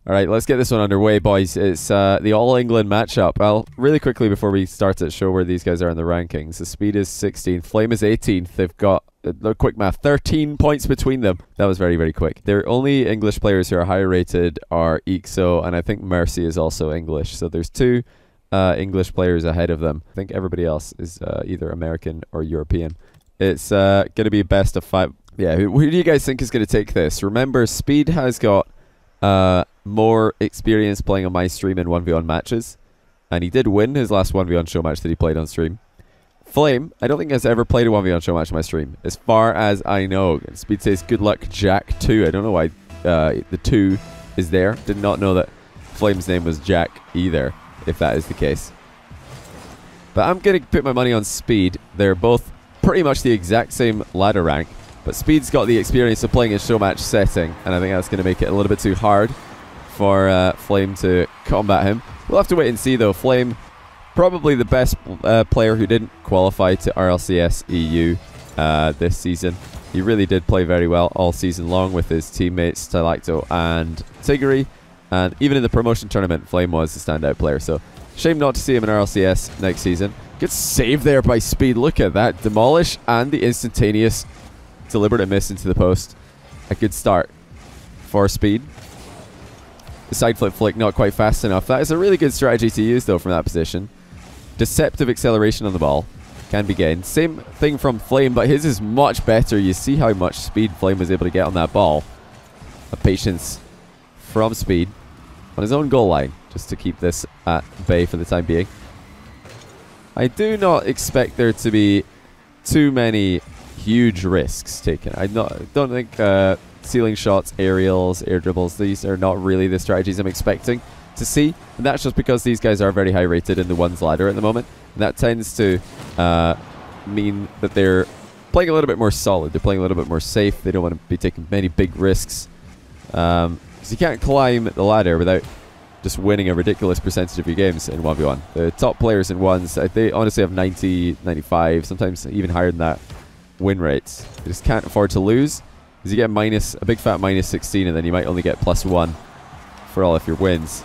Alright, let's get this one underway, boys. It's the All-England matchup. Well, really quickly before we start it, show where these guys are in the rankings. The Speed is 16th, FlamE is 18th. They've got, quick math, 13 points between them. That was very, very quick. Their only English players who are higher rated are Ixo, and I think Mercy is also English. So there's two English players ahead of them. I think everybody else is either American or European. It's going to be best of 5. Yeah, who do you guys think is going to take this? Remember, Speed has got more experience playing on my stream in 1v1 matches, and he did win his last 1v1 show match that he played on stream. FlamE, I don't think has ever played a 1v1 show match on my stream, as far as I know. Speed says good luck Jack 2. I don't know why the 2 is there. Did not know that FlamE's name was Jack either, if that is the case. But I'm going to put my money on Speed. They're both pretty much the exact same ladder rank, but Speed's got the experience of playing a show match setting, and I think that's going to make it a little bit too hard for FlamE to combat him. We'll have to wait and see though. FlamE, probably the best player who didn't qualify to RLCS EU this season. He really did play very well all season long with his teammates Tylacto and Tiggery, and even in the promotion tournament FlamE was the standout player, so shame not to see him in RLCS next season. Good save there by Speed. Look at that. Demolish and the instantaneous deliberate miss into the post. A good start for Speed. The side flip flick not quite fast enough. That is a really good strategy to use though from that position. Deceptive acceleration on the ball can be gained. Same thing from FlamE, but his is much better. You see how much speed FlamE was able to get on that ball. A patience from Speed on his own goal line, just to keep this at bay for the time being. I do not expect there to be too many huge risks taken. I don't think ceiling shots, aerials, air dribbles, these are not really the strategies I'm expecting to see. And that's just because these guys are very high rated in the ones ladder at the moment. And that tends to mean that they're playing a little bit more solid. They're playing a little bit more safe. They don't want to be taking many big risks. Because you can't climb the ladder without just winning a ridiculous percentage of your games in 1v1. The top players in ones, they honestly have 90, 95, sometimes even higher than that win rates. They just can't afford to lose, because you get a big fat minus 16, and then you might only get +1 for all of your wins.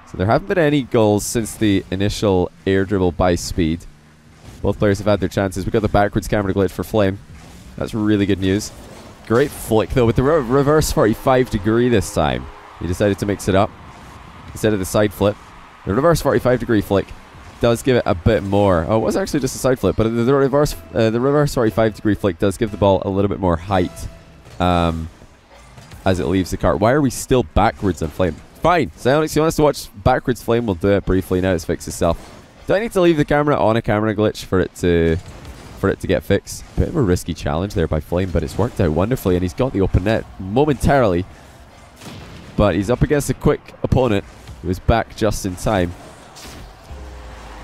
So there haven't been any goals since the initial air dribble by Speed. Both players have had their chances. We got the backwards camera glitch for FlamE. That's really good news. Great flick though with the reverse 45 degree this time. He decided to mix it up instead of the side flip. The reverse 45 degree flick does give it a bit more. Oh, it was actually just a side flip, but the reverse 45 degree flick does give the ball a little bit more height as it leaves the cart. Why are we still backwards on FlamE? Fine, Psyonix, you want us to watch backwards FlamE? We'll do it briefly. Now it's fixed itself. Do I need to leave the camera on a camera glitch for it to get fixed? Bit of a risky challenge there by FlamE, but it's worked out wonderfully, and he's got the open net momentarily. But he's up against a quick opponent who is back just in time.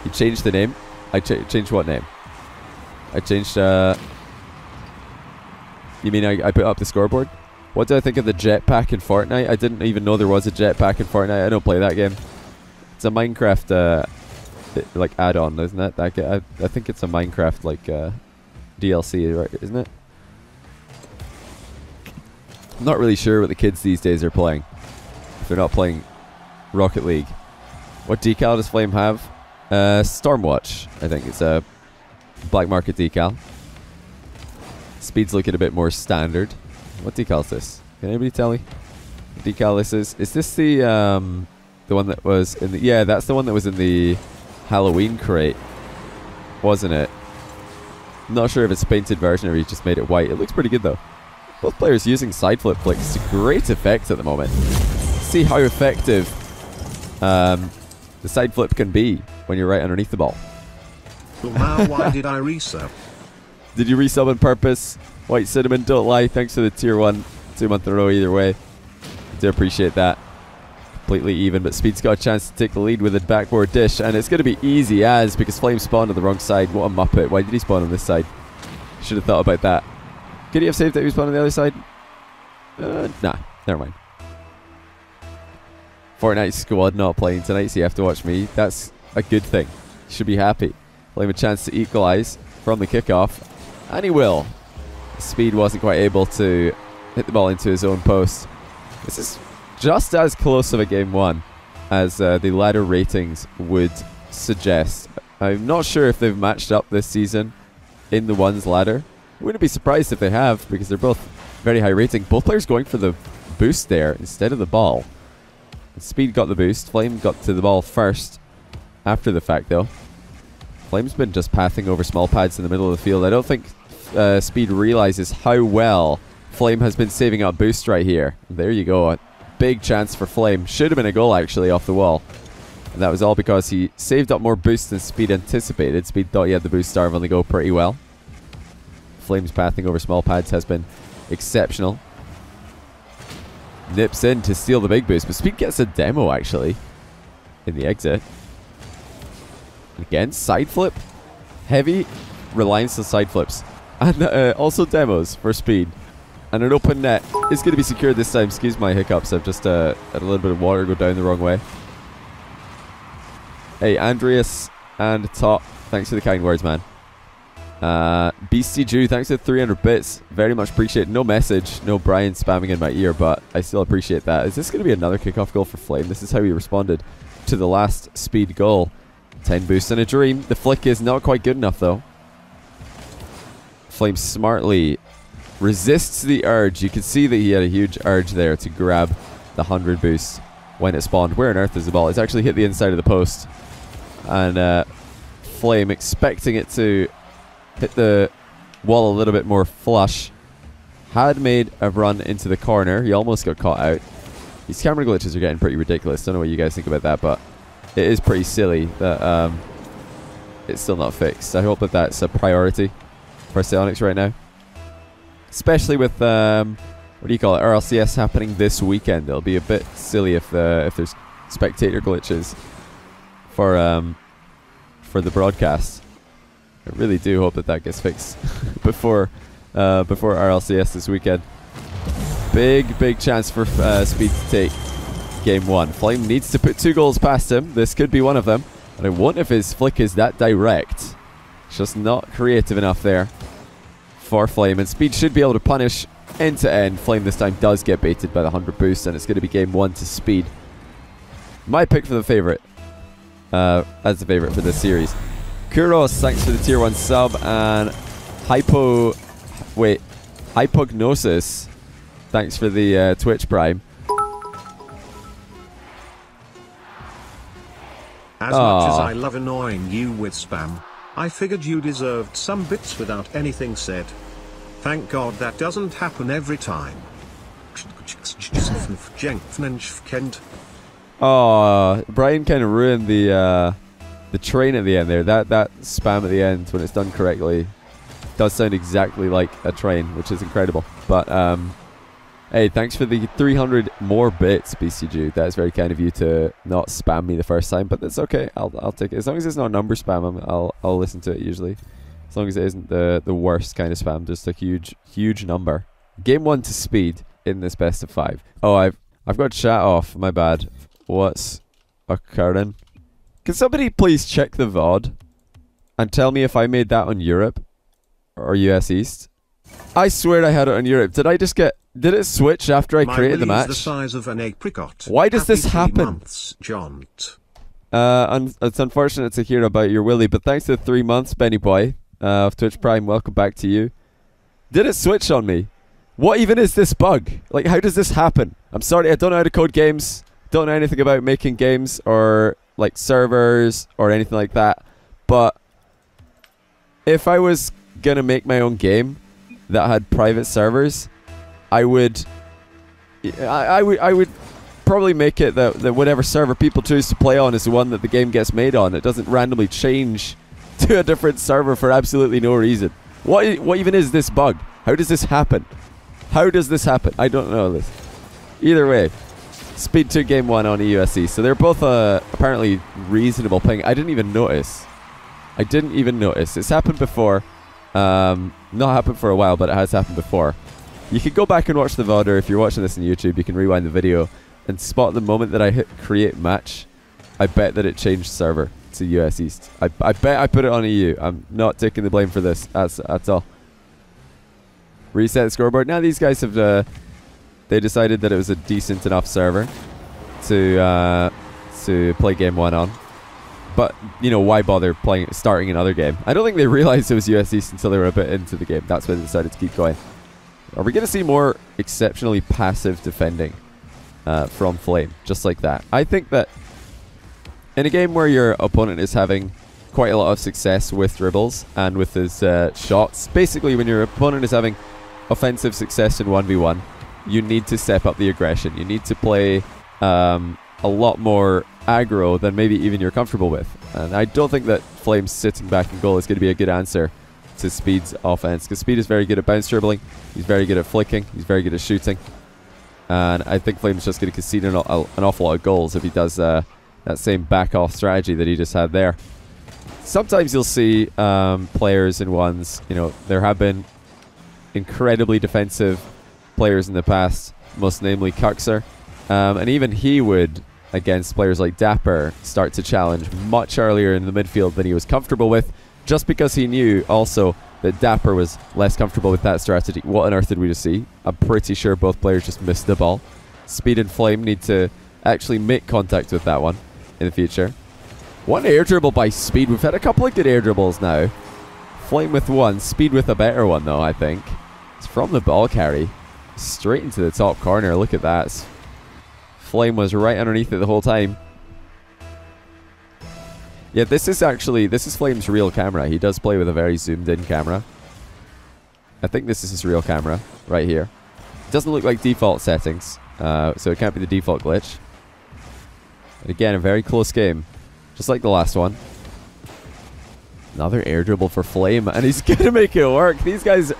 He changed the name. I changed what name? I changed, you mean I put up the scoreboard? What do I think of the jetpack in Fortnite? I didn't even know there was a jetpack in Fortnite. I don't play that game. It's a Minecraft, like, add-on, isn't it? I think it's a Minecraft, like, DLC, right? Isn't it? I'm not really sure what the kids these days are playing, if they're not playing Rocket League. What decal does FlamE have? Stormwatch, I think. It's a black market decal. Speed's looking a bit more standard. What decal is this? Can anybody tell me what decal this is? Is this the one that was in the... Yeah, that's the one that was in the Halloween crate, wasn't it? I'm not sure if it's a painted version or he just made it white. It looks pretty good though. Both players using side flip flicks to great effect at the moment. See how effective the side flip can be when you're right underneath the ball. Well, now why did I resub? Did you resub on purpose? White Cinnamon, don't lie. Thanks for the tier 1 2-month in a row either way. I do appreciate that. Completely even, but Speed's got a chance to take the lead with a backboard dish, and it's going to be easy as, because FlamE spawned on the wrong side. What a muppet. Why did he spawn on this side? Should have thought about that. Could he have saved that he was spawned on the other side? Nah, never mind. Fortnite squad not playing tonight, so you have to watch me. That's a good thing. You should be happy. FlamE a chance to equalize from the kickoff, and he will. Speed wasn't quite able to hit the ball into his own post. This is just as close of a game one as the ladder ratings would suggest. I'm not sure if they've matched up this season in the ones ladder. I wouldn't be surprised if they have, because they're both very high rating. Both players going for the boost there instead of the ball. Speed got the boost. Flame got to the ball first after the fact, though. Flame's been just pathing over small pads in the middle of the field. I don't think Speed realizes how well Flame has been saving up boost right here. There you go. A big chance for Flame. Should have been a goal, actually, off the wall. And that was all because he saved up more boost than Speed anticipated. Speed thought he had the boost starve on the go pretty well. Flame's pathing over small pads has been exceptional. Nips in to steal the big boost, but Speed gets a demo, actually, in the exit. Again, side flip. Heavy reliance on side flips. And also demos for Speed. And an open net is going to be secured this time. Excuse my hiccups. I've just had a little bit of water go down the wrong way. Hey, Andreas and Top, thanks for the kind words, man. Beastie Jew, thanks for 300 bits. Very much appreciate it. No message, no Brian spamming in my ear, but I still appreciate that. Is this going to be another kickoff goal for Flame? This is how he responded to the last Speed goal. 10 boosts and a dream. The flick is not quite good enough, though. Flame smartly resists the urge. You can see that he had a huge urge there to grab the 100 boost when it spawned. Where on earth is the ball? It's actually hit the inside of the post. And Flame, expecting it to hit the wall a little bit more flush, had made a run into the corner. He almost got caught out. These camera glitches are getting pretty ridiculous. Don't know what you guys think about that, but it is pretty silly that it's still not fixed. I hope that that's a priority for Psionics right now. Especially with, what do you call it, RLCS happening this weekend. It'll be a bit silly if there's spectator glitches for the broadcast. I really do hope that that gets fixed before RLCS this weekend. Big chance for Speed to take game one. Flame needs to put 2 goals past him. This could be one of them. And I wonder if his flick is that direct. It's just not creative enough there for Flame. And Speed should be able to punish end to end. Flame this time does get baited by the 100 boost, and it's going to be game one to Speed. My pick for the favorite. As the favorite for this series. Kuros, thanks for the tier 1 sub. And Hypognosis, thanks for the Twitch Prime. As much as I love annoying you with spam, I figured you deserved some bits without anything said. Thank God that doesn't happen every time. Oh, Brian kind of ruined the train at the end there. That spam at the end, when it's done correctly, does sound exactly like a train, which is incredible. But hey, thanks for the 300 more bits, BCG. That's very kind of you to not spam me the first time, but that's okay. I'll take it as long as it's not number spam. I'll listen to it usually, as long as it isn't the worst kind of spam, just a huge number. Game one to Speed in this best of 5. Oh, I've got chat off. My bad. What's occurring? Can somebody please check the VOD and tell me if I made that on Europe or US East? I swear I had it on Europe. Did it switch after I created the match? The size of an apricot. Why does this happen? Months, Jaunt. It's unfortunate to hear about your Willy, but thanks to the 3 months, Benny Boy, of Twitch Prime. Welcome back to you. Did it switch on me? What even is this bug? Like, how does this happen? I'm sorry, I don't know how to code games. Don't know anything about making games or like servers or anything like that. But if I was gonna make my own game that had private servers, I would probably make it that whatever server people choose to play on is the one that the game gets made on. It doesn't randomly change to a different server for absolutely no reason. What even is this bug? How does this happen? How does this happen? I don't know this. Either way, Speed 2 game 1 on EUSC. So they're both apparently reasonable ping. I didn't even notice. It's happened before. Not happened for a while, but it has happened before. You can go back and watch the VOD, or if you're watching this on YouTube, you can rewind the video and spot the moment that I hit create match. I bet that it changed server to US East. I bet I put it on EU. I'm not taking the blame for this at all. Reset the scoreboard. Now these guys have They decided that it was a decent enough server to play game 1 on. But, you know, why bother starting another game? I don't think they realized it was US East until they were a bit into the game. That's why they decided to keep going. Are we going to see more exceptionally passive defending from FlamE? Just like that. I think that in a game where your opponent is having quite a lot of success with dribbles and with his shots, basically when your opponent is having offensive success in 1v1, you need to step up the aggression. You need to play a lot more aggro than maybe even you're comfortable with. And I don't think that FlamE sitting back in goal is going to be a good answer to Speed's offense, because Speed is very good at bounce dribbling, he's very good at flicking, he's very good at shooting, and I think FlamE's just going to concede an awful lot of goals if he does that same back off strategy that he just had there. Sometimes you'll see players in ones, you know, there have been incredibly defensive players in the past, most namely Kuxer, and even he would, against players like Dapper, start to challenge much earlier in the midfield than he was comfortable with, just because he knew also that Dapper was less comfortable with that strategy. What on earth did we just see? I'm pretty sure both players just missed the ball. Speed and FlamE need to actually make contact with that one in the future. One air dribble by Speed. We've had a couple of good air dribbles now. FlamE with one, Speed with a better one though, I think. It's from the ball carry. Straight into the top corner. Look at that. FlamE was right underneath it the whole time. Yeah, this is FlamE's real camera. He does play with a very zoomed in camera. I think this is his real camera right here. It doesn't look like default settings, so it can't be the default glitch. And again, a very close game, just like the last one. Another air dribble for FlamE, and he's gonna make it work. These guys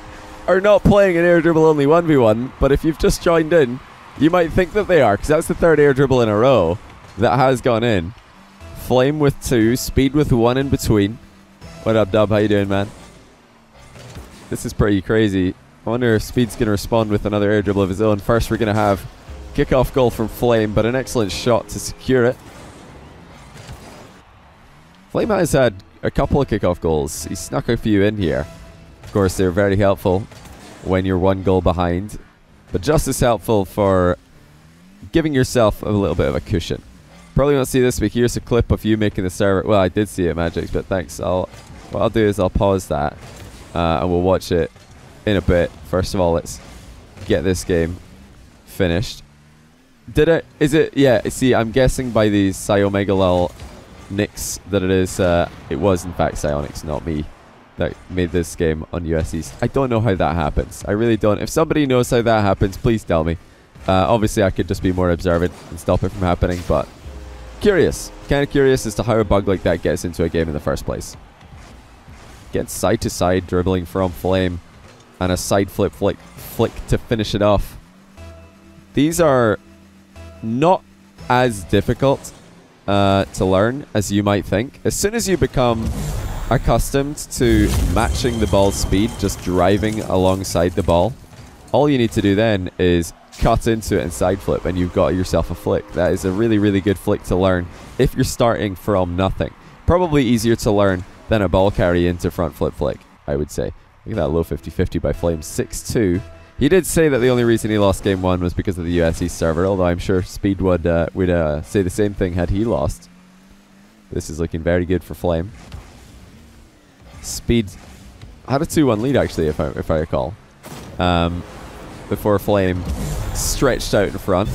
are not playing an air dribble only 1v1, but if you've just joined in, you might think that they are, because that's the third air dribble in a row that has gone in. FlamE with 2, Speed with 1 in between. What up, Dub? How you doing, man? This is pretty crazy. I wonder if Speed's going to respond with another air dribble of his own. First, we're going to have kickoff goal from FlamE, but an excellent shot to secure it. FlamE has had a couple of kickoff goals. He snuck a few in here. Of course, they're very helpful when you're 1 goal behind, but just as helpful for giving yourself a little bit of a cushion. Probably won't see this, but here's a clip of you making the server. Well, I did see it, Magix, but thanks. What I'll do is I'll pause that, and we'll watch it in a bit. First of all, let's get this game finished. Is it? Yeah, see, I'm guessing by these Psyomegalol nicks that it was in fact Psyonix, not me, that made this game on US East. I don't know how that happens. I really don't. If somebody knows how that happens, please tell me. Obviously, I could just be more observant and stop it from happening, but curious. Kind of curious as to how a bug like that gets into a game in the first place. Again, side-to-side dribbling from FlamE and a side flick to finish it off. These are not as difficult to learn as you might think. As soon as you become accustomed to matching the ball's speed, just driving alongside the ball, all you need to do then is cut into it and side flip, and you've got yourself a flick. That is a really, really good flick to learn if you're starting from nothing. Probably easier to learn than a ball carry into front flip flick, I would say. Look at that low 50-50 by FlamE. 6-2. He did say that the only reason he lost game 1 was because of the US East server, although I'm sure Speed would say the same thing had he lost. This is looking very good for FlamE. Speed had a 2-1 lead, actually, if I recall. Before FlamE stretched out in front.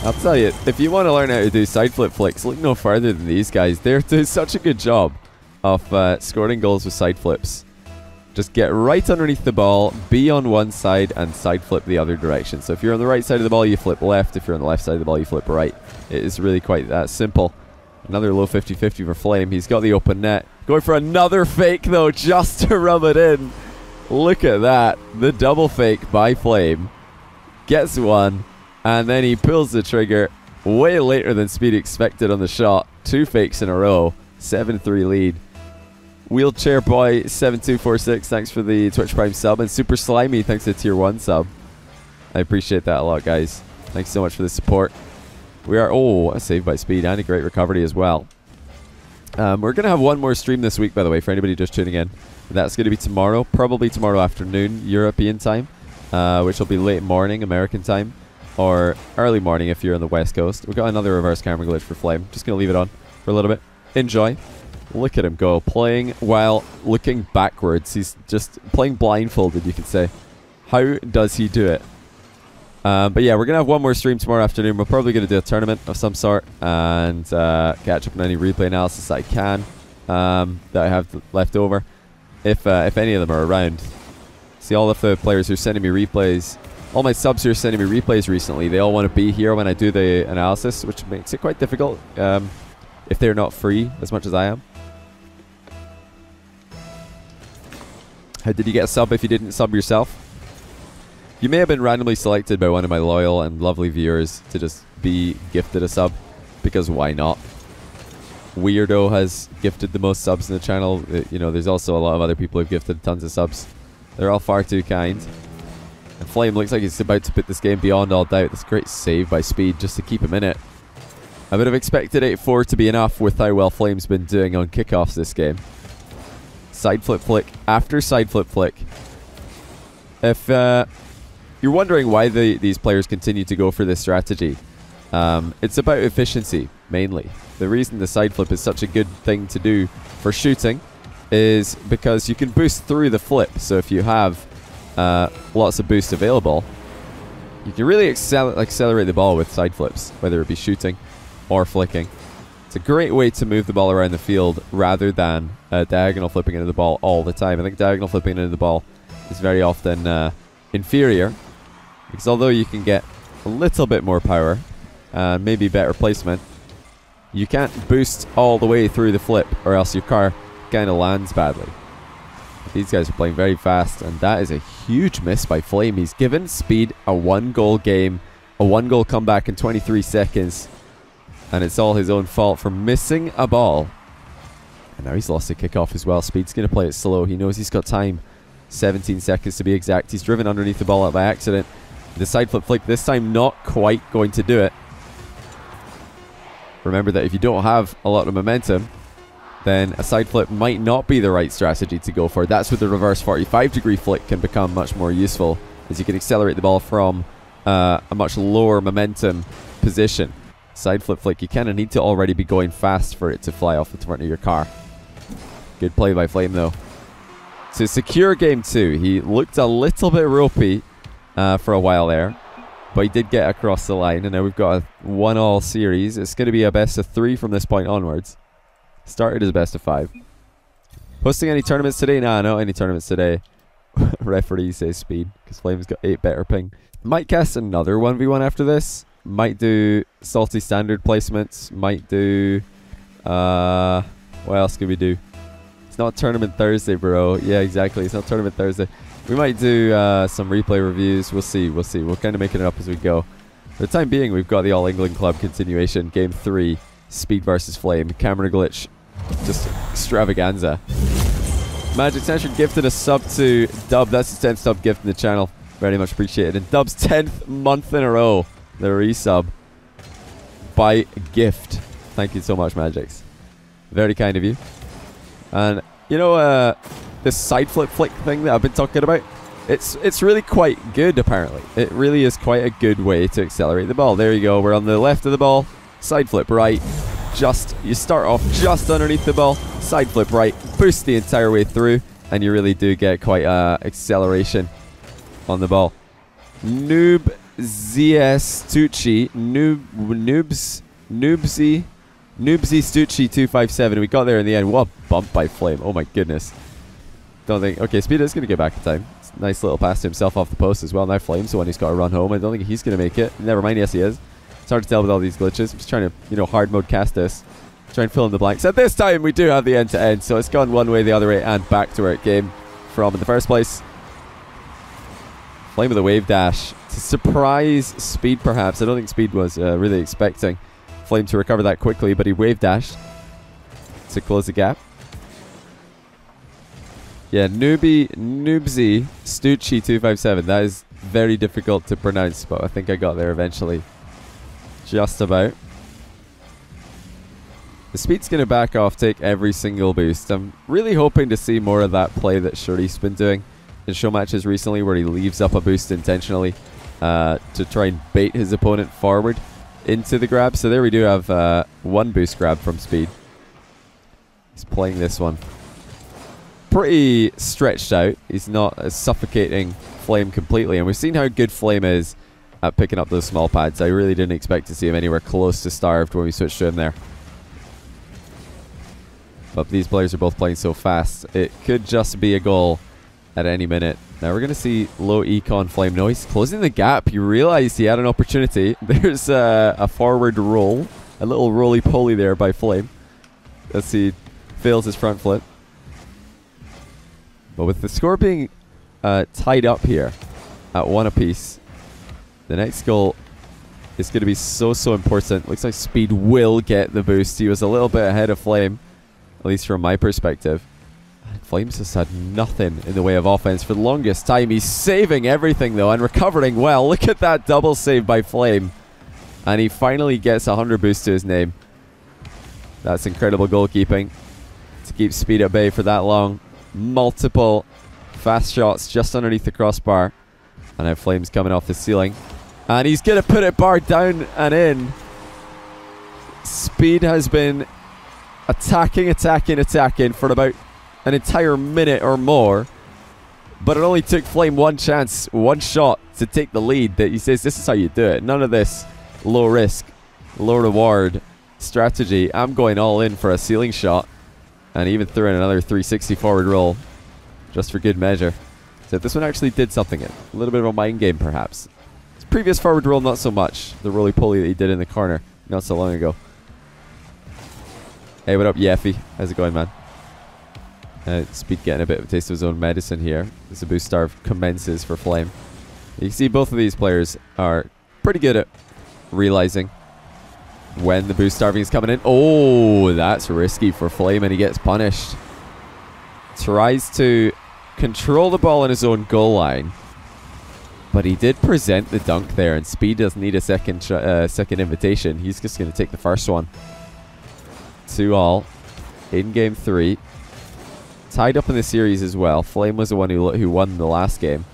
I'll tell you, if you want to learn how to do side flip flicks, look no further than these guys. They're doing such a good job of scoring goals with side flips. Just get right underneath the ball, be on one side, and side flip the other direction. So if you're on the right side of the ball, you flip left. If you're on the left side of the ball, you flip right. It is really quite that simple. Another low 50-50 for FlamE. He's got the open net. Going for another fake, though, just to rub it in. Look at that. The double fake by FlamE. Gets one, and then he pulls the trigger way later than Speed expected on the shot. 2 fakes in a row. 7-3 lead. Wheelchair Boy 7246, thanks for the Twitch Prime sub. And Super Slimy, thanks for the Tier 1 sub. I appreciate that a lot, guys. Thanks so much for the support. We are... Oh, a save by Speed and a great recovery as well. We're going to have one more stream this week, by the way, for anybody just tuning in. That's going to be tomorrow, probably tomorrow afternoon, European time. which will be late morning American time, or early morning if you're on the West Coast. We've got another reverse camera glitch for FlamE. Just going to leave it on for a little bit. Enjoy. Look at him go, playing while looking backwards. He's just playing blindfolded, you could say. How does he do it? But yeah, we're going to have one more stream tomorrow afternoon. We're probably going to do a tournament of some sort and catch up on any replay analysis I can that I have left over, if any of them are around. See, all of the players who are sending me replays, all my subs who are sending me replays recently, they all want to be here when I do the analysis, which makes it quite difficult if they're not free as much as I am. How did you get a sub if you didn't sub yourself? You may have been randomly selected by one of my loyal and lovely viewers to just be gifted a sub, because why not? Weirdo has gifted the most subs in the channel. You know, there's also a lot of other people who've gifted tons of subs. They're all far too kind. And FlamE looks like he's about to put this game beyond all doubt. That's a great save by Speed just to keep him in it. I would have expected 8-4 to be enough with how well FlamE's been doing on kickoffs this game. Side flip flick after side flip flick. If you're wondering why these players continue to go for this strategy, it's about efficiency, mainly. The reason the side flip is such a good thing to do for shooting is because you can boost through the flip. So if you have lots of boost available, you can really accelerate the ball with side flips, whether it be shooting or flicking. It's a great way to move the ball around the field rather than diagonal flipping into the ball all the time. I think diagonal flipping into the ball is very often inferior, because although you can get a little bit more power and maybe better placement, you can't boost all the way through the flip, or else your car kind of lands badly. These guys are playing very fast, and that is a huge miss by FlamE. He's given Speed a 1-goal game, a 1-goal comeback in 23 seconds, and it's all his own fault for missing a ball. And now he's lost a kickoff as well. Speed's going to play it slow. He knows he's got time. 17 seconds to be exact. He's driven underneath the ball out by accident. The side flip flick this time not quite going to do it. Remember that if you don't have a lot of momentum, then a side flip might not be the right strategy to go for. That's where the reverse 45-degree flick can become much more useful, as you can accelerate the ball from a much lower momentum position. Side flip flick, you kind of need to already be going fast for it to fly off the front of your car. Good play by FlamE though. To secure game 2, he looked a little bit ropey for a while there, but he did get across the line, and now we've got a 1-all series. It's going to be a best of 3 from this point onwards. Started as a best of 5. Hosting any tournaments today? Nah, not any tournaments today. Referee says Speed, because FlamE's got 8 better ping. Might cast another 1v1 after this. Might do salty standard placements. Might do... what else could we do? It's not Tournament Thursday, bro. Yeah, exactly. It's not Tournament Thursday. We might do some replay reviews. We'll see. We'll see. We're kind of making it up as we go. For the time being, we've got the All England Club continuation. Game 3. Speed versus FlamE. Camera glitch. Just extravaganza. Magic Century gifted a sub to Dub. That's his 10th sub gift in the channel. Very much appreciated. And Dub's 10th month in a row. The resub by gift. Thank you so much, Magix. Very kind of you. And you know, this side flip flick thing that I've been talking about, it's really quite good apparently. It really is quite a good way to accelerate the ball. There you go. We're on the left of the ball. Side flip right. You start off just underneath the ball. Side flip right. Boost the entire way through, and you really do get quite acceleration on the ball. Noob ZS Tucci, Noobsy Stucci 257. We got there in the end. What a bump by FlamE. Oh my goodness. Don't think... Okay, Speed is going to get back in time. It's a nice little pass to himself off the post as well. Now FlamE's the one who's got to run home. I don't think he's going to make it. Never mind, yes he is. It's hard to tell with all these glitches. I'm just trying to, you know, hard mode cast this. Try and fill in the blanks. At this time, we do have the end-to-end. So it's gone one way, the other way, and back to where it came from in the first place. FlamE with a wave dash to surprise Speed, perhaps. I don't think Speed was really expecting FlamE to recover that quickly, but he wave dashed to close the gap. Yeah, Noobsy Stucci 257. That is very difficult to pronounce, but I think I got there eventually. Just about. The Speed's going to back off, take every single boost. I'm really hoping to see more of that play that Shari's been doing. in show matches recently where he leaves up a boost intentionally to try and bait his opponent forward into the grab. So there we do have one boost grab from Speed. He's playing this one pretty stretched out. He's not suffocating FlamE completely, and we've seen how good FlamE is at picking up those small pads. I really didn't expect to see him anywhere close to starved when we switched to him there. But these players are both playing so fast, it could just be a goal at any minute. Now we're going to see low econ FlamE. No, he's closing the gap. He realized he had an opportunity. There's a forward roll, a little roly-poly there by FlamE as he fails his front flip. But with the score being tied up here at 1 apiece, the next goal is going to be so important. Looks like Speed will get the boost. He was a little bit ahead of FlamE, at least from my perspective. Flame's just had nothing in the way of offense for the longest time. He's saving everything though and recovering well. Look at that double save by FlamE. And he finally gets 100 boost to his name. That's incredible goalkeeping to keep Speed at bay for that long. Multiple fast shots just underneath the crossbar. And now Flame's coming off the ceiling. And he's going to put it bar down and in. Speed has been attacking for about an entire minute or more, but it only took FlamE one chance, one shot to take the lead. That he says, this is how you do it. None of this low risk, low reward strategy. I'm going all in for a ceiling shot, and he even threw in another 360 forward roll just for good measure. So this one actually did something. A little bit of a mind game perhaps. His previous forward roll not so much. The roly-poly that he did in the corner not so long ago. Hey, what up, Yeffy? How's it going, man? Speed getting a bit of a taste of his own medicine here as the boost starve commences for FlamE. You can see both of these players are pretty good at realizing when the boost starving is coming in. Oh, that's risky for FlamE, and he gets punished. Tries to control the ball in his own goal line, but he did present the dunk there, and Speed doesn't need a second invitation. He's just going to take the first one. 2-all in game 3. Tied up in the series as well. FlamE was the one who won the last game,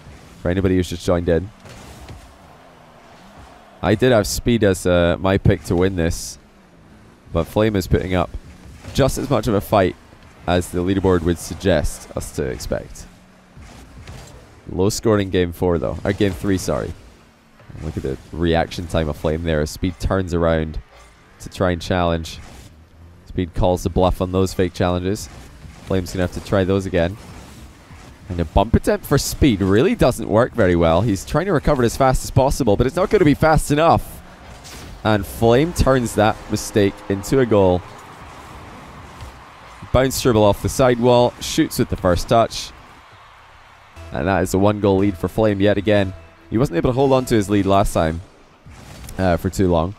for anybody who's just joined in. I did have Speed as my pick to win this, but FlamE is putting up just as much of a fight as the leaderboard would suggest us to expect. Low scoring game 4 though, or game 3, sorry. Look at the reaction time of FlamE there as Speed turns around to try and challenge. Speed calls the bluff on those fake challenges. Flame's going to have to try those again. And a bump attempt for Speed really doesn't work very well. He's trying to recover it as fast as possible, but it's not going to be fast enough. And FlamE turns that mistake into a goal. Bounce dribble off the sidewall, shoots with the first touch. And that is a 1-goal lead for FlamE yet again. He wasn't able to hold on to his lead last time for too long,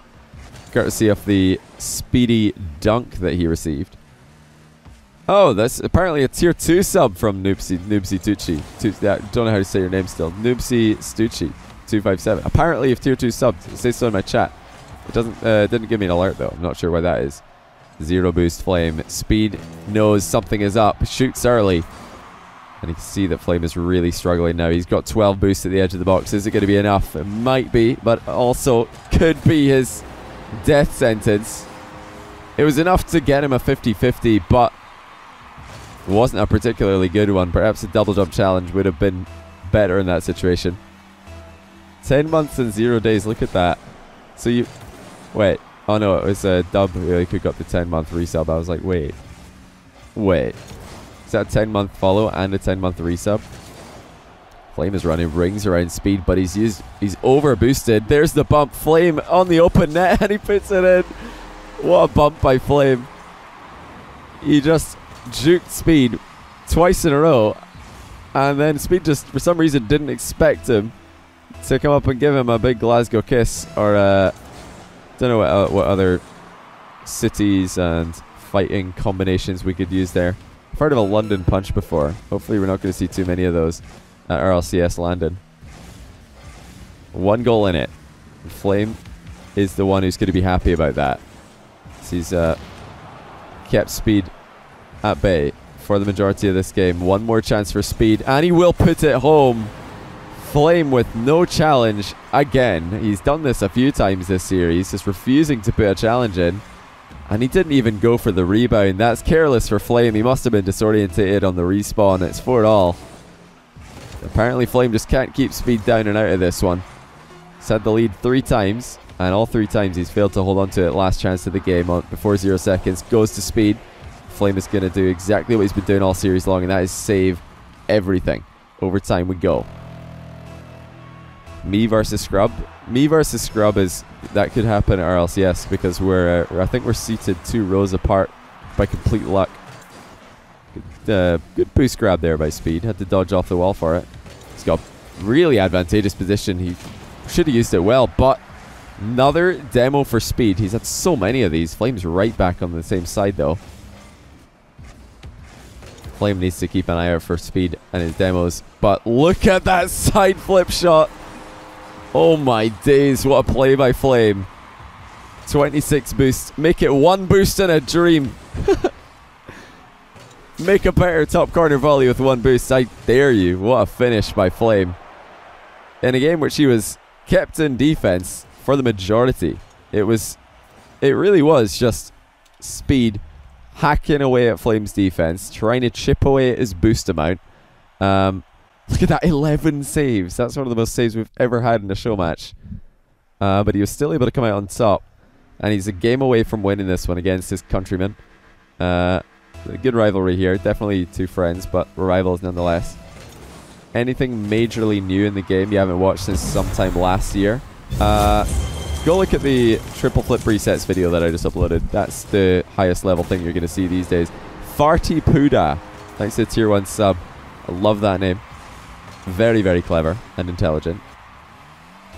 courtesy of the speedy dunk that he received. Oh, that's apparently a tier 2 sub from Noobsy Tucci. Don't know how to say your name still. Noobsy Stucci 257. Apparently a tier 2 sub. It says so in my chat. It didn't give me an alert though. I'm not sure why that is. 0 boost FlamE. Speed knows something is up. Shoots early. And you can see that FlamE is really struggling now. He's got 12 boosts at the edge of the box. Is it going to be enough? It might be, but also could be his death sentence. It was enough to get him a 50-50, but wasn't a particularly good one. Perhaps a double jump challenge would have been better in that situation. 10 months and 0 days. Look at that. So you... Wait. Oh no, it was a dub who got the 10-month resub. I was like, wait. Is that a 10-month follow and a 10-month resub? FlamE is running rings around Speed, but he's over boosted. There's the bump. FlamE on the open net, and he puts it in. What a bump by FlamE. He just juked Speed twice in a row, and then Speed just for some reason didn't expect him to come up and give him a big Glasgow kiss, or don't know what other cities and fighting combinations we could use there. I've heard of a London punch before. Hopefully we're not going to see too many of those at RLCS London. 1 goal in it. FlamE is the one who's going to be happy about that. So he's kept Speed at bay for the majority of this game. One more chance for Speed, and he will put it home. FlamE with no challenge again. He's done this a few times this series, just refusing to put a challenge in. And he didn't even go for the rebound. That's careless for FlamE. He must have been disorientated on the respawn. It's 4-all. Apparently FlamE just can't keep Speed down and out of this one. He's had the lead 3 times, and all 3 times he's failed to hold on to it. Last chance of the game before 0 seconds. Goes to Speed. FlamE is going to do exactly what he's been doing all series long, and that is save everything. Overtime we go. Me versus Scrub. Me versus Scrub is... that could happen at RLCS because we're I think we're seated 2 rows apart by complete luck. Good boost grab there by Speed. Had to dodge off the wall for it. He's got a really advantageous position. He should have used it well, but another demo for Speed. He's had so many of these. FlamE's right back on the same side though. FlamE needs to keep an eye out for Speed and his demos. But look at that side flip shot. Oh my days, what a play by FlamE. 26 boosts. Make it 1 boost in a dream. Make a better top corner volley with 1 boost. I dare you. What a finish by FlamE. In a game which he was kept in defense for the majority. It really was just Speed hacking away at FlamE's defense, trying to chip away at his boost amount. Look at that, 11 saves. That's one of the most saves we've ever had in a show match. But he was still able to come out on top. And he's a game away from winning this one against his countrymen. A good rivalry here. Definitely 2 friends, but we're rivals nonetheless. Anything majorly new in the game you haven't watched since sometime last year? Go look at the triple flip resets video that I just uploaded. That's the highest level thing you're going to see these days. Farty Puda. Thanks to tier 1 sub. I love that name. Very, very clever and intelligent.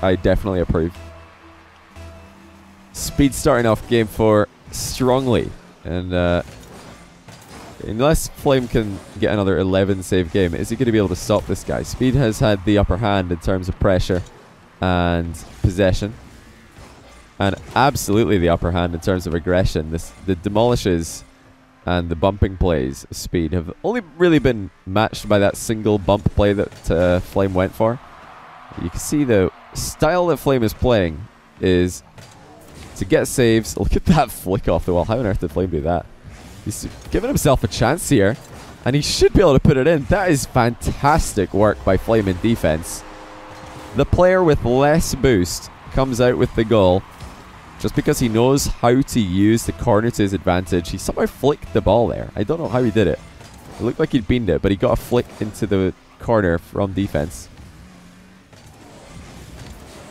I definitely approve. Speed starting off game 4 strongly. And unless FlamE can get another 11 save game, is he going to be able to stop this guy? Speed has had the upper hand in terms of pressure and possession. And absolutely the upper hand in terms of aggression. The demolishes and the bumping plays of Speed have only really been matched by that single bump play that FlamE went for. You can see the style that FlamE is playing is to get saves. Look at that flick off the wall. How on earth did FlamE do that? He's giving himself a chance here, and he should be able to put it in. That is fantastic work by FlamE in defense. The player with less boost comes out with the goal. Just because he knows how to use the corner to his advantage. He somehow flicked the ball there. I don't know how he did it. It looked like he'd beamed it, but he got a flick into the corner from defense.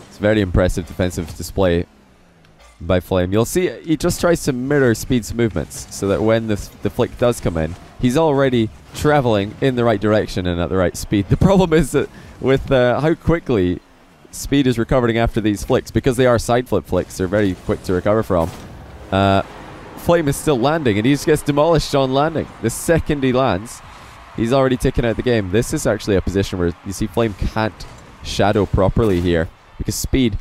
It's a very impressive defensive display by FlamE. You'll see he just tries to mirror Speed's movements so that when the flick does come in, he's already traveling in the right direction and at the right speed. The problem is that with how quickly Speed is recovering after these flicks, because they are side flip flicks, they're very quick to recover from. FlamE is still landing, and he just gets demolished on landing. The second he lands, he's already taken out the game. This is actually a position where you see FlamE can't shadow properly here, because Speed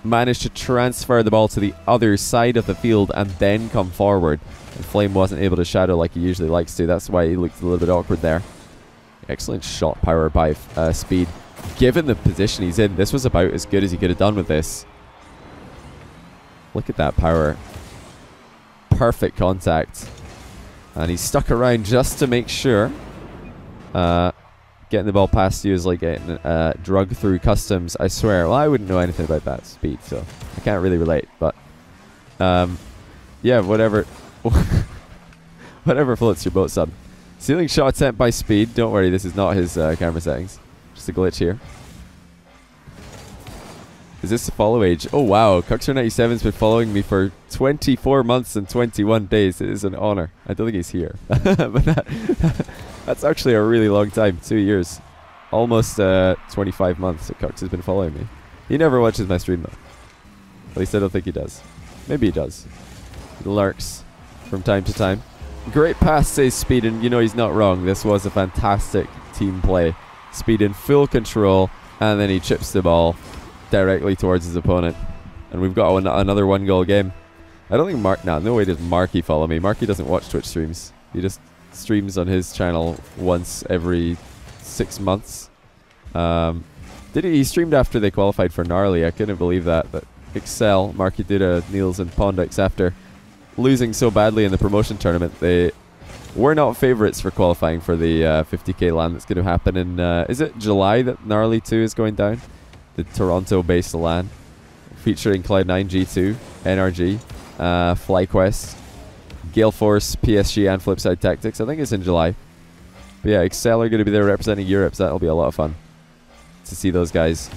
managed to transfer the ball to the other side of the field and then come forward. And FlamE wasn't able to shadow like he usually likes to. That's why he looked a little bit awkward there. Excellent shot power by Speed. Given the position he's in, this was about as good as he could have done with this. Look at that power. Perfect contact. And he's stuck around just to make sure. Getting the ball past you is like getting drug through customs, I swear. Well, I wouldn't know anything about that Speed, so I can't really relate. But, yeah, whatever. Whatever floats your boat, son. Ceiling shot attempt by Speed. Don't worry, this is not his camera settings. Just a glitch here. Is this a follow age? Oh wow, Cuxer97's been following me for 24 months and 21 days. It is an honor. I don't think he's here. But that's actually a really long time. 2 years. Almost 25 months that Cux has been following me. He never watches my stream though. At least I don't think he does. Maybe he does. He lurks from time to time. Great pass, says Speed, and you know he's not wrong. This was a fantastic team play. Speed in full control, and then he chips the ball directly towards his opponent. And we've got another 1-goal game. I don't think no way does Marky follow me. Marky doesn't watch Twitch streams. He just streams on his channel once every 6 months. Did he streamed after they qualified for Gnarly? I couldn't believe that. But Excel, Marky Duda, Niels, and Pondix, after losing so badly in the promotion tournament, they were not favourites for qualifying for the 50k LAN that's going to happen in, is it July that Gnarly 2 is going down? The Toronto-based LAN, featuring Cloud9, G2, NRG, FlyQuest, Gale Force, PSG, and Flipside Tactics. I think it's in July. But yeah, Excel are going to be there representing Europe, so that'll be a lot of fun to see those guys.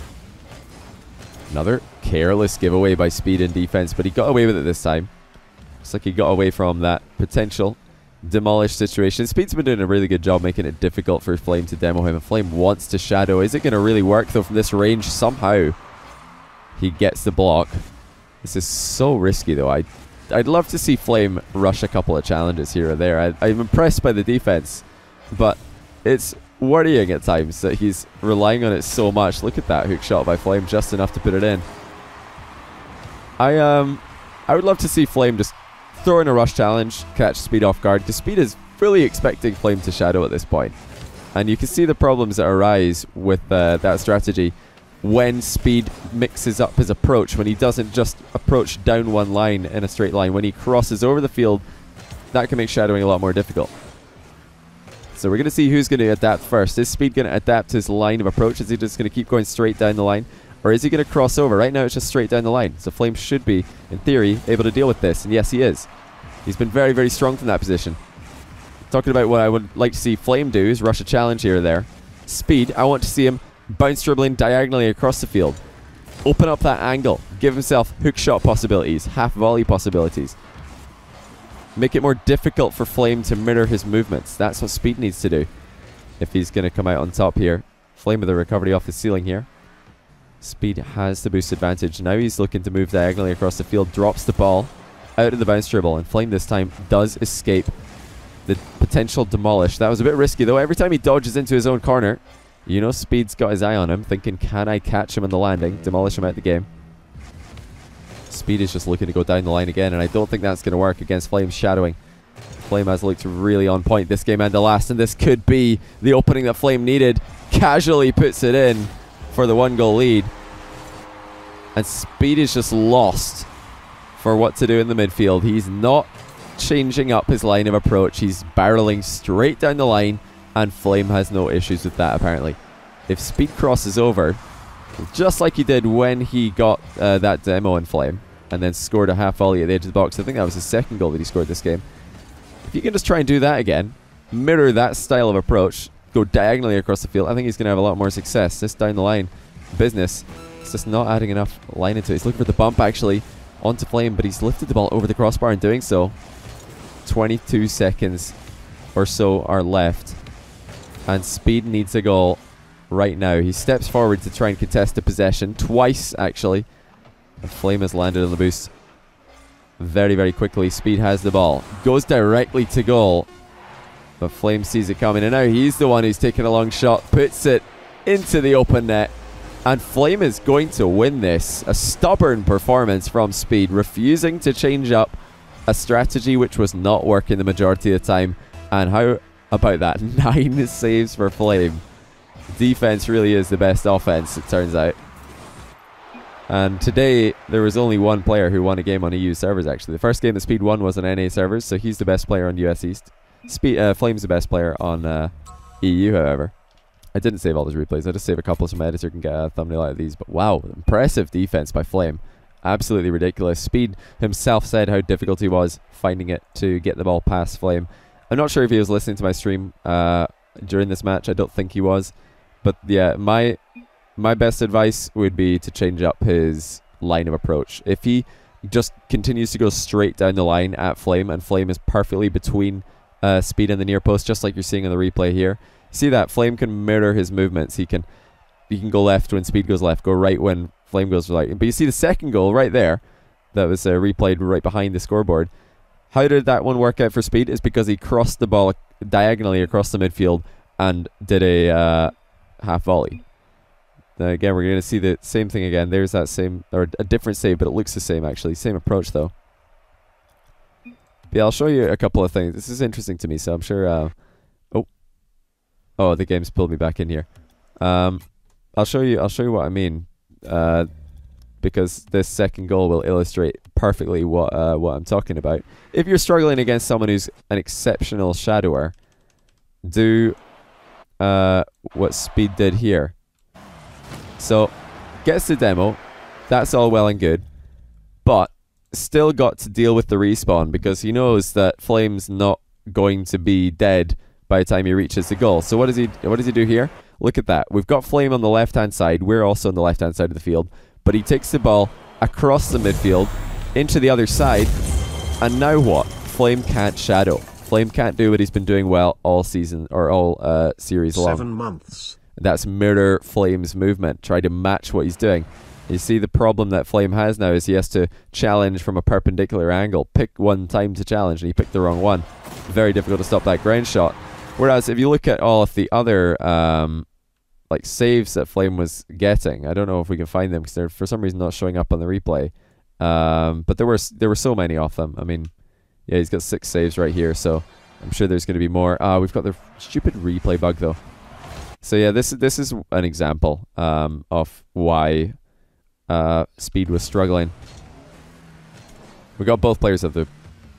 Another careless giveaway by Speed in defense, but he got away with it this time. Looks like he got away from that potential demolish situation. Speed's been doing a really good job making it difficult for FlamE to demo him. And FlamE wants to shadow. Is it going to really work though from this range? Somehow he gets the block. This is so risky though. I'd love to see FlamE rush a couple of challenges here or there. I'm impressed by the defense, but it's worrying at times that he's relying on it so much. Look at that hook shot by FlamE, just enough to put it in. I would love to see FlamE just throw in a rush challenge, catch Speed off guard, because Speed is fully expecting FlamE to shadow at this point. And you can see the problems that arise with that strategy when Speed mixes up his approach, when he doesn't just approach down one line in a straight line. When he crosses over the field, that can make shadowing a lot more difficult. So we're going to see who's going to adapt first. Is Speed going to adapt his line of approach? Is he just going to keep going straight down the line? Or is he going to cross over? Right now it's just straight down the line. So FlamE should be, in theory, able to deal with this. And yes, he is. He's been very, very strong from that position. Talking about what I would like to see FlamE do is rush a challenge here or there. Speed, I want to see him bounce dribbling diagonally across the field. Open up that angle. Give himself hook shot possibilities, half volley possibilities. Make it more difficult for FlamE to mirror his movements. That's what Speed needs to do if he's going to come out on top here. FlamE with a recovery off the ceiling here. Speed has the boost advantage. Now he's looking to move diagonally across the field. Drops the ball out of the bounce dribble. And FlamE this time does escape the potential demolish. That was a bit risky though. Every time he dodges into his own corner, you know Speed's got his eye on him, thinking, can I catch him on the landing? Demolish him out the game. Speed is just looking to go down the line again, and I don't think that's going to work against FlamE's shadowing. FlamE has looked really on point this game and the last, and this could be the opening that FlamE needed. Casually puts it in for the 1-goal lead. And Speed is just lost for what to do in the midfield. He's not changing up his line of approach. He's barreling straight down the line, and FlamE has no issues with that apparently. If Speed crosses over, just like he did when he got that demo in FlamE, and then scored a half volley at the edge of the box. I think that was his second goal that he scored this game. If you can just try and do that again, mirror that style of approach, go diagonally across the field, I think he's going to have a lot more success. This down the line business, it's just not adding enough line into it. He's looking for the bump actually onto FlamE, but he's lifted the ball over the crossbar in doing so. 22 seconds or so are left, and Speed needs a goal right now. He steps forward to try and contest the possession twice actually. And FlamE has landed on the boost very, very quickly. Speed has the ball, goes directly to goal, but FlamE sees it coming, and now he's the one who's taking a long shot, puts it into the open net, and FlamE is going to win this. A stubborn performance from Speed, refusing to change up a strategy which was not working the majority of the time. And how about that? 9 saves for FlamE. Defense really is the best offense, it turns out. And today there was only one player who won a game on EU servers actually. The first game that Speed won was on NA servers, so he's the best player on US East. Flame's the best player on EU, however. I didn't save all those replays. I just saved a couple so my editor can get a thumbnail out of these. But wow, impressive defense by FlamE. Absolutely ridiculous. Speed himself said how difficult he was finding it to get the ball past FlamE. I'm not sure if he was listening to my stream during this match. I don't think he was. But yeah, my best advice would be to change up his line of approach. If he just continues to go straight down the line at FlamE, and FlamE is perfectly between Speed and the near post, just like you're seeing in the replay here. See that? FlamE can mirror his movements. He can go left when Speed goes left, go right when FlamE goes right. But you see the second goal right there that was replayed right behind the scoreboard. How did that one work out for Speed? Is because he crossed the ball diagonally across the midfield and did a half volley. Now again, we're going to see the same thing again. There's that same, or a different save, but it looks the same actually. Same approach though. But yeah, I'll show you a couple of things. This is interesting to me, so I'm sure... Oh, the game's pulled me back in here. I'll show you what I mean. Because this second goal will illustrate perfectly what I'm talking about. If you're struggling against someone who's an exceptional shadower, do what Speed did here. So, gets the demo. That's all well and good. But, still got to deal with the respawn because he knows that FlamE's not going to be dead by the time he reaches the goal. So what does he do here? Look at that. We've got FlamE on the left-hand side. We're also on the left-hand side of the field. But he takes the ball across the midfield into the other side. And now what? FlamE can't shadow. FlamE can't do what he's been doing well all season, or all series long. 7 months. That's mirror FlamE's movement. Try to match what he's doing. You see the problem that FlamE has now is he has to challenge from a perpendicular angle. Pick one time to challenge, and he picked the wrong one. Very difficult to stop that ground shot. Whereas if you look at all of the other like saves that FlamE was getting, I don't know if we can find them because they're for some reason not showing up on the replay. But there were so many of them. I mean, yeah, he's got 6 saves right here, so I'm sure there's going to be more. We've got the stupid replay bug though. So yeah, this is an example of why Speed was struggling. We got both players of the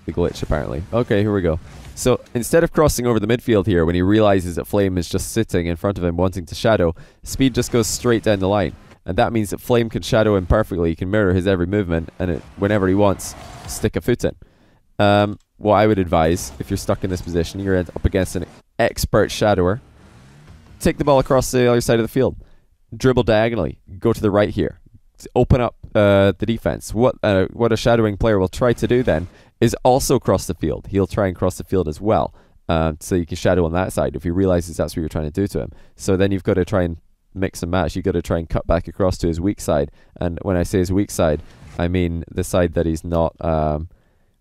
glitch apparently. Okay, here we go. So instead of crossing over the midfield here, when he realizes that FlamE is just sitting in front of him wanting to shadow, Speed just goes straight down the line. And that means that FlamE can shadow him perfectly. He can mirror his every movement, and whenever he wants, stick a foot in. What I would advise, if you're stuck in this position, you're up against an expert shadower, take the ball across the other side of the field. Dribble diagonally. Go to the right here. Open up the defense. What a shadowing player will try to do then is also cross the field. He'll try and cross the field as well. So you can shadow on that side if he realizes that's what you're trying to do to him. So then you've got to try and mix and match. You've got to try and cut back across to his weak side. And when I say his weak side, I mean the side that he's not,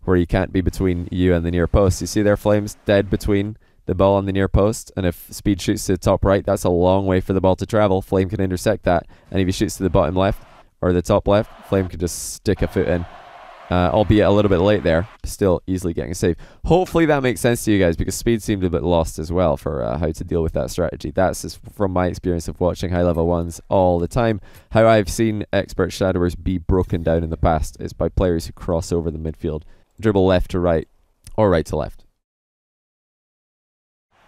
where he can't be between you and the near post. You see there, FlamE's dead between the ball on the near post, and if Speed shoots to the top right, that's a long way for the ball to travel. FlamE can intersect that, and if he shoots to the bottom left, or the top left, FlamE can just stick a foot in. Albeit a little bit late there, still easily getting a save. Hopefully that makes sense to you guys, because Speed seemed a bit lost as well for how to deal with that strategy. That's just from my experience of watching high level ones all the time. How I've seen expert shadowers be broken down in the past is by players who cross over the midfield, dribble left to right, or right to left.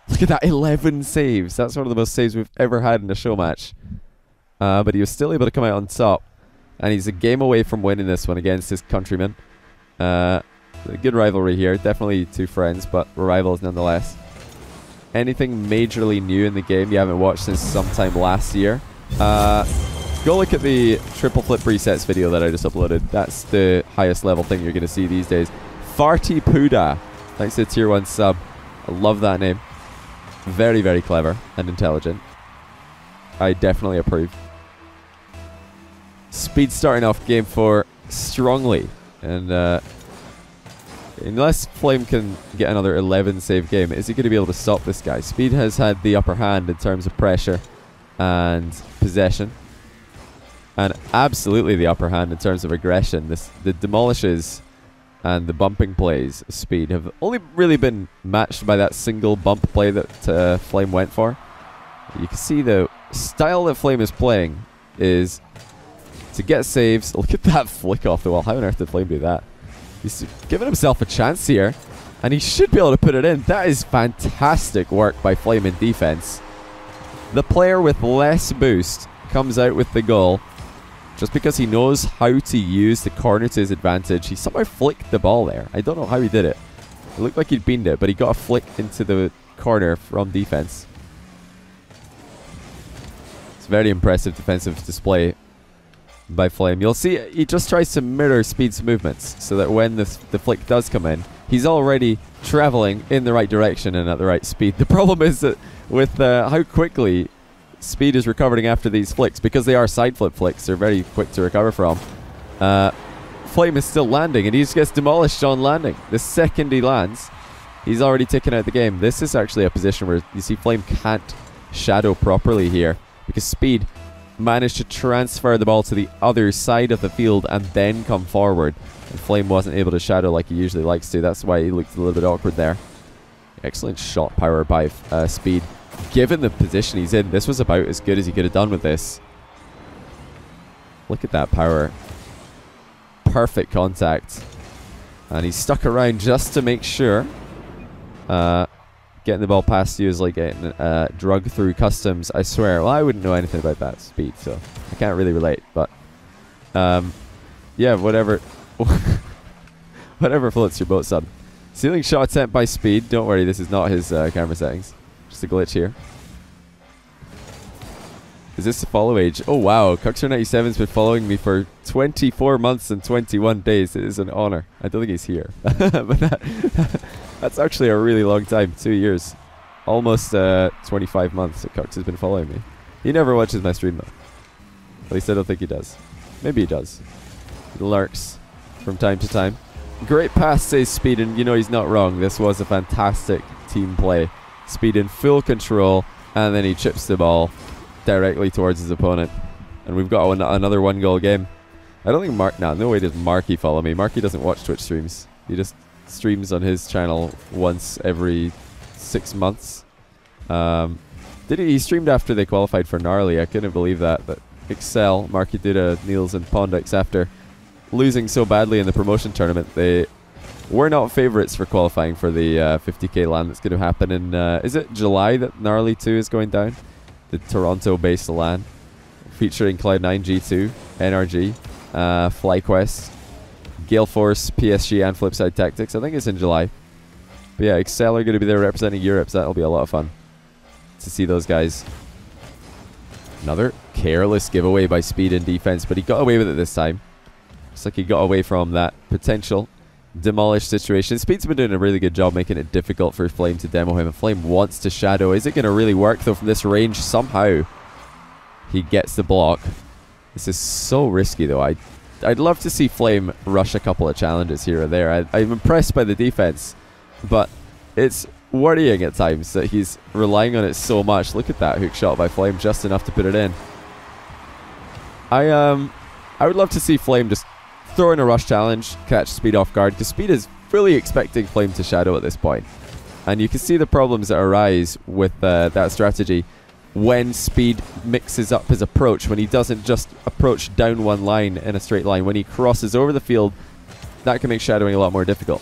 Look at that, 11 saves. That's one of the most saves we've ever had in a show match. But he was still able to come out on top. And he's a game away from winning this one against his countrymen. A good rivalry here. Definitely two friends, but rivals nonetheless. Anything majorly new in the game you haven't watched since sometime last year? Go look at the triple flip resets video that I just uploaded. That's the highest level thing you're going to see these days. Farty Puda. Thanks to the tier 1 sub. I love that name. Very, very clever and intelligent. I definitely approve. Speed starting off game 4 strongly, and unless FlamE can get another 11 save game, is he going to be able to stop this guy? Speed has had the upper hand in terms of pressure and possession, and absolutely the upper hand in terms of aggression. The demolishes and the bumping plays of Speed have only really been matched by that single bump play that FlamE went for. You can see the style that FlamE is playing is to get saves. Look at that flick off the wall. How on earth did FlamE do that? He's giving himself a chance here, and he should be able to put it in. That is fantastic work by FlamE in defense. The player with less boost comes out with the goal just because he knows how to use the corner to his advantage. He somehow flicked the ball there. I don't know how he did it. It looked like he'd beamed it, but he got a flick into the corner from defense. It's a very impressive defensive display by FlamE. You'll see he just tries to mirror Speed's movements so that when the flick does come in, he's already traveling in the right direction and at the right speed. The problem is that with how quickly Speed is recovering after these flicks, because they are side flip flicks, they're very quick to recover from. FlamE is still landing, and he just gets demolished on landing. The second he lands, he's already taken out the game. This is actually a position where you see FlamE can't shadow properly here, because Speed managed to transfer the ball to the other side of the field and then come forward. And FlamE wasn't able to shadow like he usually likes to. That's why he looked a little bit awkward there. Excellent shot power by Speed. Given the position he's in, this was about as good as he could have done with this. Look at that power. Perfect contact. And he's stuck around just to make sure. Getting the ball past you is like getting drug through customs, I swear. Well, I wouldn't know anything about that Speed, so I can't really relate. But, yeah, whatever. Whatever floats your boat, son. Ceiling shot attempt by Speed. Don't worry, this is not his camera settings. Just a glitch here. Is this a follow age? Oh wow, Cuxer97's been following me for 24 months and 21 days. It is an honor. I don't think he's here. But that's actually a really long time. 2 years. Almost 25 months that Cux has been following me. He never watches my stream though. At least I don't think he does. Maybe he does. He lurks from time to time. Great pass, says Speed, and you know he's not wrong. This was a fantastic team play. Speed in full control, and then he chips the ball directly towards his opponent. And we've got another 1-goal game. I don't think no way does Marky follow me. Marky doesn't watch Twitch streams. He just streams on his channel once every 6 months. He streamed after they qualified for Gnarly. I couldn't believe that. But Excel, Marky did a Niels and Pondix after losing so badly in the promotion tournament. They were not favourites for qualifying for the 50k LAN that's going to happen in, is it July that Gnarly 2 is going down? The Toronto-based LAN, featuring Cloud9, G2, NRG, FlyQuest, Gale Force, PSG, and Flipside Tactics. I think it's in July. But yeah, Excel are going to be there representing Europe, so that'll be a lot of fun to see those guys. Another careless giveaway by Speed in defense, but he got away with it this time. Looks like he got away from that potential demolish situation. Speed's been doing a really good job making it difficult for FlamE to demo him, and FlamE wants to shadow. Is it going to really work though from this range? Somehow he gets the block. This is so risky though. I'd love to see FlamE rush a couple of challenges here or there. I'm impressed by the defense, but it's worrying at times that he's relying on it so much. Look at that hook shot by FlamE, just enough to put it in. I would love to see FlamE just throw in a rush challenge, catch Speed off guard, because Speed is fully expecting FlamE to shadow at this point. And you can see the problems that arise with that strategy when Speed mixes up his approach, when he doesn't just approach down one line in a straight line. When he crosses over the field, that can make shadowing a lot more difficult.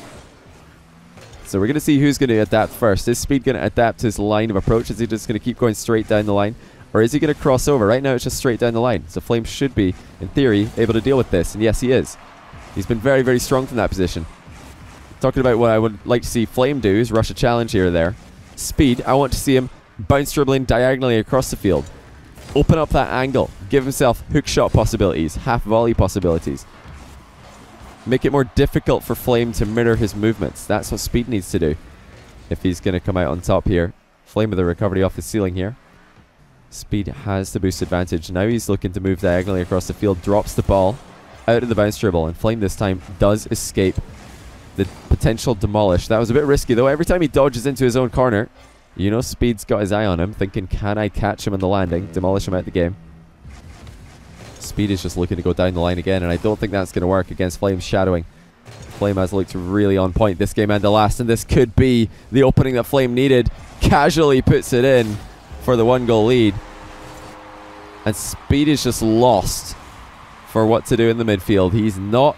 So we're going to see who's going to adapt first. Is Speed going to adapt his line of approach? Is he just going to keep going straight down the line? Or is he going to cross over? Right now it's just straight down the line. So FlamE should be, in theory, able to deal with this. And yes, he is. He's been very, very strong from that position. Talking about what I would like to see FlamE do is rush a challenge here or there. Speed, I want to see him bounce dribbling diagonally across the field. Open up that angle. Give himself hook shot possibilities, half volley possibilities. Make it more difficult for FlamE to mirror his movements. That's what Speed needs to do if he's going to come out on top here. FlamE with a recovery off the ceiling here. Speed has the boost advantage. Now he's looking to move diagonally across the field. Drops the ball out of the bounce dribble. And FlamE this time does escape the potential demolish. That was a bit risky though. Every time he dodges into his own corner, you know Speed's got his eye on him, thinking, can I catch him on the landing? Demolish him out the game. Speed is just looking to go down the line again, and I don't think that's going to work against FlamE's shadowing. FlamE has looked really on point this game and the last, and this could be the opening that FlamE needed. Casually puts it in for the 1-goal lead. And Speed is just lost for what to do in the midfield. He's not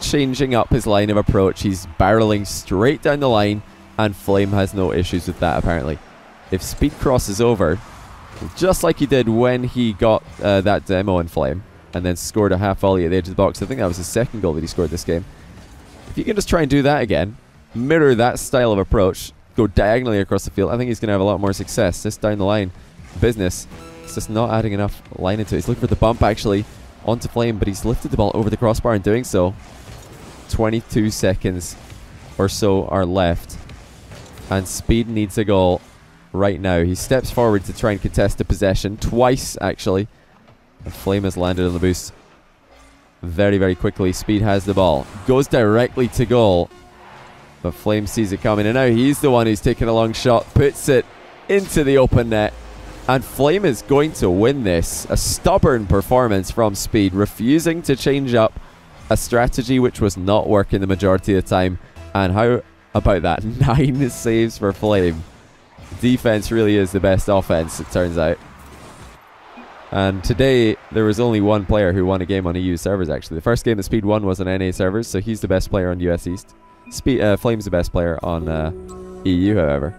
changing up his line of approach. He's barreling straight down the line, and FlamE has no issues with that apparently. If Speed crosses over, just like he did when he got that demo in FlamE, and then scored a half volley at the edge of the box. I think that was his second goal that he scored this game. If you can just try and do that again, mirror that style of approach, go diagonally across the field, I think he's going to have a lot more success. This down the line business, it's just not adding enough line into it. He's looking for the bump actually onto FlamE, but he's lifted the ball over the crossbar in doing so. 22 seconds or so are left, and Speed needs a goal right now. He steps forward to try and contest the possession twice actually, and FlamE has landed on the boost very, very quickly. Speed has the ball, goes directly to goal, but FlamE sees it coming, and now he's the one who's taking a long shot, puts it into the open net, and FlamE is going to win this. A stubborn performance from Speed, refusing to change up a strategy which was not working the majority of the time. And how about that? 9 saves for FlamE. Defense really is the best offense, it turns out. And today, there was only one player who won a game on EU servers, actually. The first game that Speed won was on NA servers, so he's the best player on US East. FlamE's the best player on EU, however.